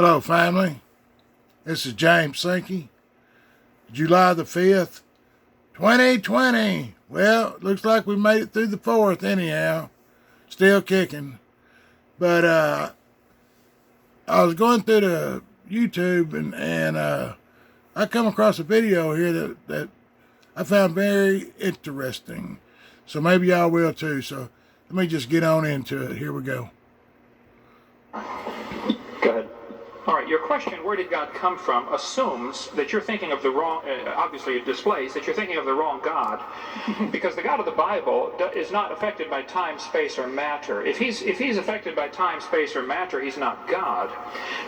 Hello, family. This is James Tmh. July the 5th, 2020. Well, looks like we made it through the 4th anyhow. Still kicking. But I was going through the YouTube and I come across a video here that I found very interesting. So maybe y'all will too. So let me just get on into it. Here we go. Go ahead. All right, your question, where did God come from, assumes that you're thinking of the wrong, obviously it displays that you're thinking of the wrong God, because the God of the Bible is not affected by time, space, or matter. If he's affected by time, space, or matter, he's not God.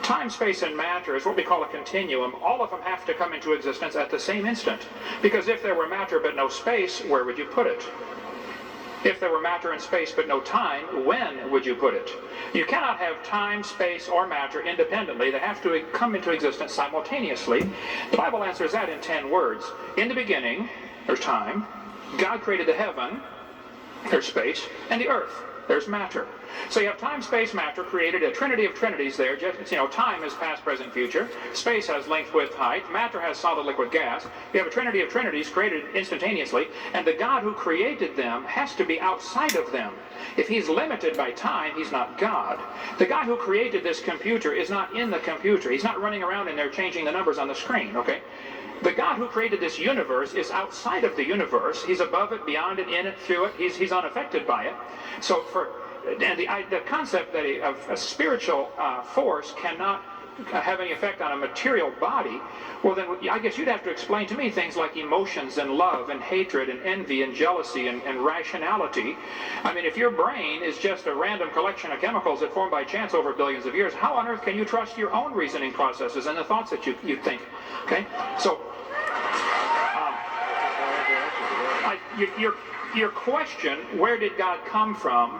Time, space, and matter is what we call a continuum. All of them have to come into existence at the same instant, because if there were matter but no space, where would you put it? If there were matter and space but no time, when would you put it? You cannot have time, space, or matter independently. They have to come into existence simultaneously. The Bible answers that in 10 words. In the beginning, there's time. God created the heaven, there's space, and the earth, there's matter. So you have time, space, matter, created a trinity of trinities there. Just, time is past, present, future. Space has length, width, height. Matter has solid, liquid, gas. You have a trinity of trinities created instantaneously, and the God who created them has to be outside of them. If he's limited by time, he's not God. The guy who created this computer is not in the computer. He's not running around in there changing the numbers on the screen, okay? The God who created this universe is outside of the universe. He's above it, beyond it, in it, through it. He's unaffected by it. So the concept that a spiritual force cannot have any effect on a material body, well then I guess you'd have to explain to me things like emotions and love and hatred and envy and jealousy and rationality. I mean, if your brain is just a random collection of chemicals that formed by chance over billions of years, how on earth can you trust your own reasoning processes and the thoughts that you think? Okay, so your question, where did God come from,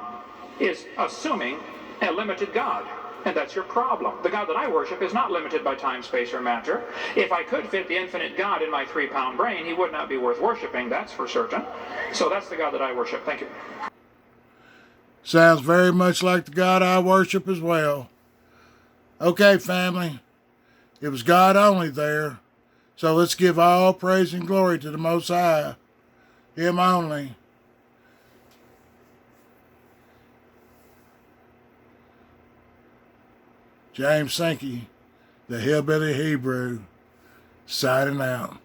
is assuming a limited God. And that's your problem. The God that I worship is not limited by time, space, or matter. If I could fit the infinite God in my 3-pound brain, he would not be worth worshiping, that's for certain. So that's the God that I worship. Thank you. Sounds very much like the God I worship as well. Okay, family. It was God only there. So let's give all praise and glory to the Most High. Him only. James Tmh, the Hillbilly Hebrew, signing out.